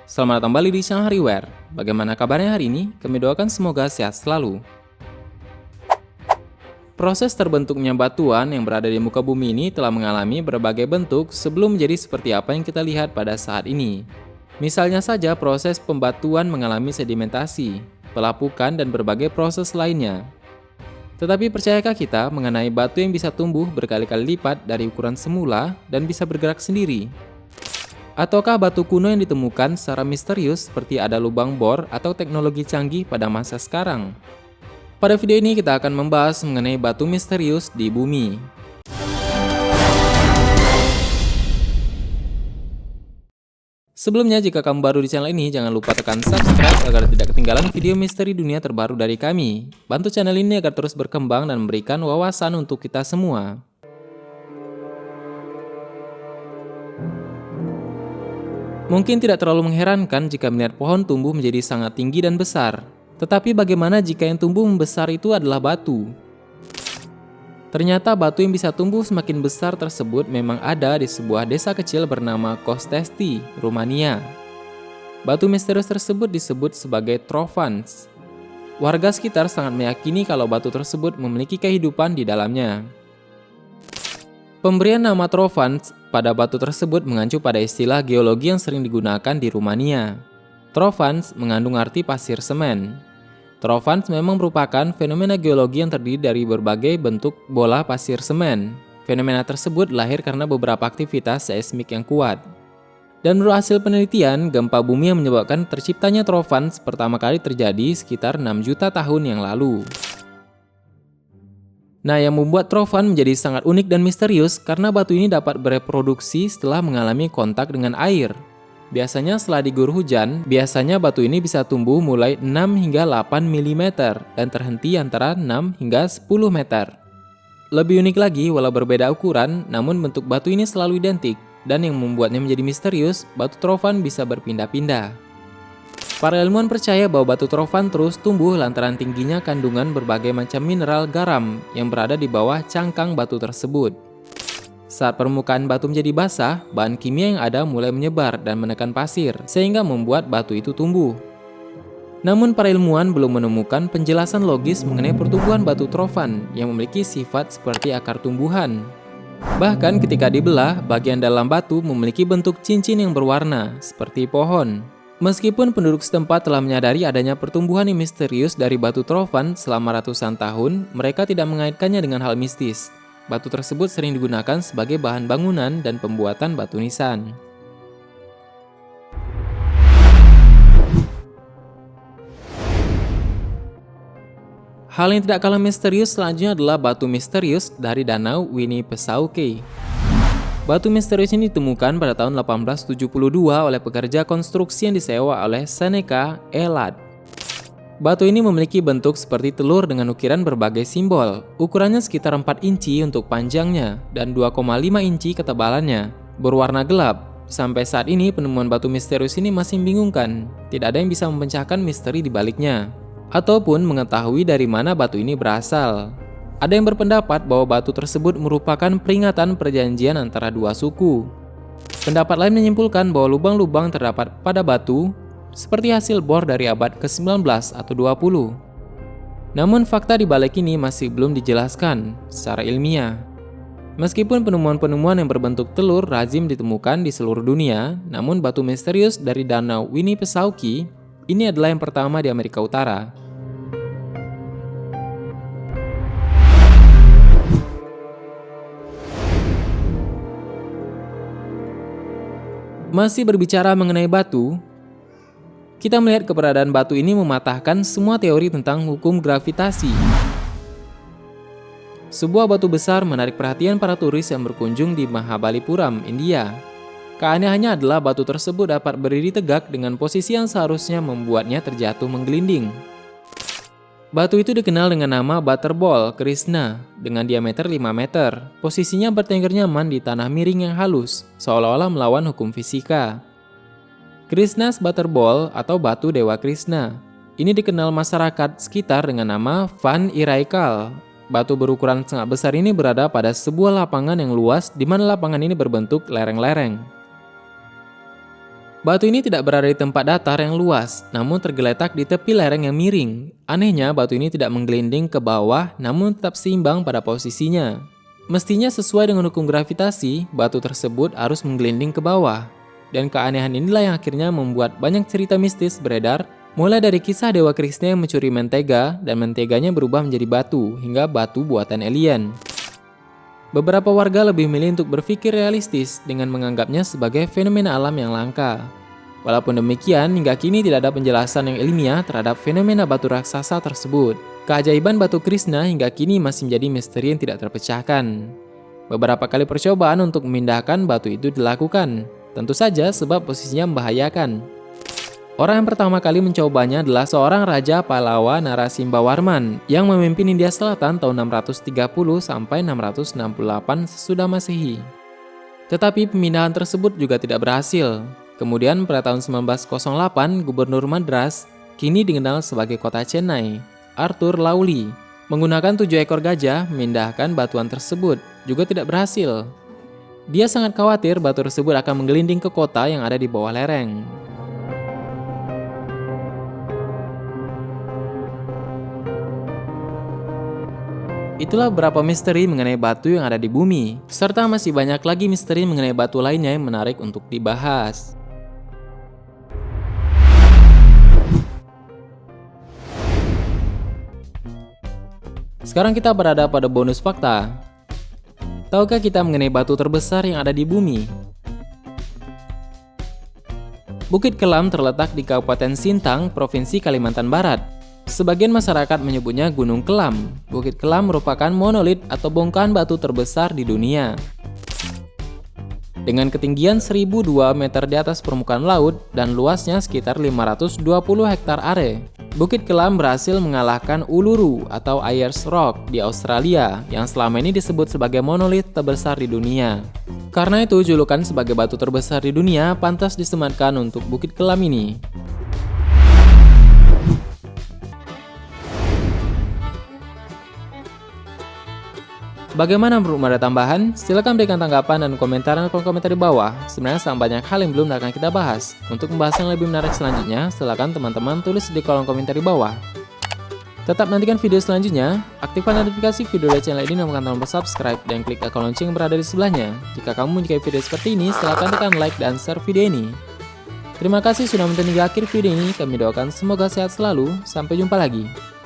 Selamat datang kembali di Shanghaiware. Bagaimana kabarnya hari ini? Kami doakan semoga sehat selalu. Proses terbentuknya batuan yang berada di muka bumi ini telah mengalami berbagai bentuk sebelum menjadi seperti apa yang kita lihat pada saat ini. Misalnya saja proses pembatuan mengalami sedimentasi, pelapukan, dan berbagai proses lainnya. Tetapi percayakah kita mengenai batu yang bisa tumbuh berkali-kali lipat dari ukuran semula dan bisa bergerak sendiri? Ataukah batu kuno yang ditemukan secara misterius seperti ada lubang bor atau teknologi canggih pada masa sekarang? Pada video ini kita akan membahas mengenai batu misterius di bumi. Sebelumnya, jika kamu baru di channel ini, jangan lupa tekan subscribe agar tidak ketinggalan video misteri dunia terbaru dari kami. Bantu channel ini agar terus berkembang dan memberikan wawasan untuk kita semua. Mungkin tidak terlalu mengherankan jika melihat pohon tumbuh menjadi sangat tinggi dan besar. Tetapi bagaimana jika yang tumbuh membesar itu adalah batu? Ternyata batu yang bisa tumbuh semakin besar tersebut memang ada di sebuah desa kecil bernama Kostesti, Rumania. Batu misterius tersebut disebut sebagai Trovans. Warga sekitar sangat meyakini kalau batu tersebut memiliki kehidupan di dalamnya. Pemberian nama Trovans pada batu tersebut mengacu pada istilah geologi yang sering digunakan di Rumania. Trovans mengandung arti pasir semen. Trovans memang merupakan fenomena geologi yang terdiri dari berbagai bentuk bola pasir semen. Fenomena tersebut lahir karena beberapa aktivitas seismik yang kuat. Dan menurut hasil penelitian, gempa bumi yang menyebabkan terciptanya Trovans pertama kali terjadi sekitar 6 juta tahun yang lalu. Nah, yang membuat Trovans menjadi sangat unik dan misterius karena batu ini dapat bereproduksi setelah mengalami kontak dengan air. Biasanya setelah diguyur hujan, biasanya batu ini bisa tumbuh mulai 6 hingga 8 mm dan terhenti antara 6 hingga 10 meter. Lebih unik lagi, walau berbeda ukuran, namun bentuk batu ini selalu identik, dan yang membuatnya menjadi misterius, batu Trovans bisa berpindah-pindah. Para ilmuwan percaya bahwa batu Trovans terus tumbuh lantaran tingginya kandungan berbagai macam mineral garam yang berada di bawah cangkang batu tersebut. Saat permukaan batu menjadi basah, bahan kimia yang ada mulai menyebar dan menekan pasir, sehingga membuat batu itu tumbuh. Namun para ilmuwan belum menemukan penjelasan logis mengenai pertumbuhan batu Trovans yang memiliki sifat seperti akar tumbuhan. Bahkan ketika dibelah, bagian dalam batu memiliki bentuk cincin yang berwarna, seperti pohon. Meskipun penduduk setempat telah menyadari adanya pertumbuhan yang misterius dari batu Trovans selama ratusan tahun, mereka tidak mengaitkannya dengan hal mistis. Batu tersebut sering digunakan sebagai bahan bangunan dan pembuatan batu nisan. Hal yang tidak kalah misterius selanjutnya adalah batu misterius dari Danau Winnipesaukee. Batu misterius ini ditemukan pada tahun 1872 oleh pekerja konstruksi yang disewa oleh Seneca Elad. Batu ini memiliki bentuk seperti telur dengan ukiran berbagai simbol. Ukurannya sekitar 4 inci untuk panjangnya dan 2,5 inci ketebalannya. Berwarna gelap. Sampai saat ini penemuan batu misterius ini masih membingungkan. Tidak ada yang bisa memecahkan misteri di baliknya, ataupun mengetahui dari mana batu ini berasal. Ada yang berpendapat bahwa batu tersebut merupakan peringatan perjanjian antara dua suku. Pendapat lain menyimpulkan bahwa lubang-lubang terdapat pada batu seperti hasil bor dari abad ke-19 atau 20. Namun fakta di balik ini masih belum dijelaskan secara ilmiah. Meskipun penemuan-penemuan yang berbentuk telur lazim ditemukan di seluruh dunia, namun batu misterius dari Danau Winnipesaukee ini adalah yang pertama di Amerika Utara. Masih berbicara mengenai batu, kita melihat keberadaan batu ini mematahkan semua teori tentang hukum gravitasi. Sebuah batu besar menarik perhatian para turis yang berkunjung di Mahabalipuram, India. Keanehannya adalah batu tersebut dapat berdiri tegak dengan posisi yang seharusnya membuatnya terjatuh menggelinding. Batu itu dikenal dengan nama Butterball Krishna dengan diameter 5 meter. Posisinya bertengger nyaman di tanah miring yang halus, seolah-olah melawan hukum fisika. Krishna's Butterball atau batu Dewa Krishna. Ini dikenal masyarakat sekitar dengan nama Van Iraikal. Batu berukuran sangat besar ini berada pada sebuah lapangan yang luas di mana lapangan ini berbentuk lereng-lereng. Batu ini tidak berada di tempat datar yang luas, namun tergeletak di tepi lereng yang miring. Anehnya, batu ini tidak menggelinding ke bawah, namun tetap seimbang pada posisinya. Mestinya sesuai dengan hukum gravitasi, batu tersebut harus menggelinding ke bawah. Dan keanehan inilah yang akhirnya membuat banyak cerita mistis beredar, mulai dari kisah Dewa Krishna yang mencuri mentega, dan menteganya berubah menjadi batu, hingga batu buatan alien. Beberapa warga lebih milih untuk berpikir realistis dengan menganggapnya sebagai fenomena alam yang langka. Walaupun demikian, hingga kini tidak ada penjelasan yang ilmiah terhadap fenomena batu raksasa tersebut. Keajaiban batu Krishna hingga kini masih menjadi misteri yang tidak terpecahkan. Beberapa kali percobaan untuk memindahkan batu itu dilakukan, tentu saja sebab posisinya membahayakan. Orang yang pertama kali mencobanya adalah seorang Raja Palawa Narasimbawarman yang memimpin India Selatan tahun 630 sampai 668 sesudah Masehi. Tetapi pemindahan tersebut juga tidak berhasil. Kemudian pada tahun 1908, Gubernur Madras, kini dikenal sebagai kota Chennai, Arthur Lawley, menggunakan 7 ekor gajah memindahkan batuan tersebut, juga tidak berhasil. Dia sangat khawatir batu tersebut akan menggelinding ke kota yang ada di bawah lereng. Itulah beberapa misteri mengenai batu yang ada di bumi, serta masih banyak lagi misteri mengenai batu lainnya yang menarik untuk dibahas. Sekarang kita berada pada bonus fakta. Tahukah kita mengenai batu terbesar yang ada di bumi? Bukit Kelam terletak di Kabupaten Sintang, Provinsi Kalimantan Barat. Sebagian masyarakat menyebutnya Gunung Kelam. Bukit Kelam merupakan monolit atau bongkahan batu terbesar di dunia. Dengan ketinggian 1002 meter di atas permukaan laut dan luasnya sekitar 520 hektar area, Bukit Kelam berhasil mengalahkan Uluru atau Ayers Rock di Australia yang selama ini disebut sebagai monolit terbesar di dunia. Karena itu, julukan sebagai batu terbesar di dunia pantas disematkan untuk Bukit Kelam ini. Bagaimana menurut ada tambahan? Silahkan berikan tanggapan dan komentar di kolom komentar di bawah. Sebenarnya sangat banyak hal yang belum akan kita bahas. Untuk membahas yang lebih menarik selanjutnya, silahkan teman-teman tulis di kolom komentar di bawah. Tetap nantikan video selanjutnya, aktifkan notifikasi video dari channel ini dan tekan tombol subscribe dan klik icon lonceng yang berada di sebelahnya. Jika kamu menyukai video seperti ini, silahkan tekan like dan share video ini. Terima kasih sudah menonton hingga akhir video ini, kami doakan semoga sehat selalu, sampai jumpa lagi.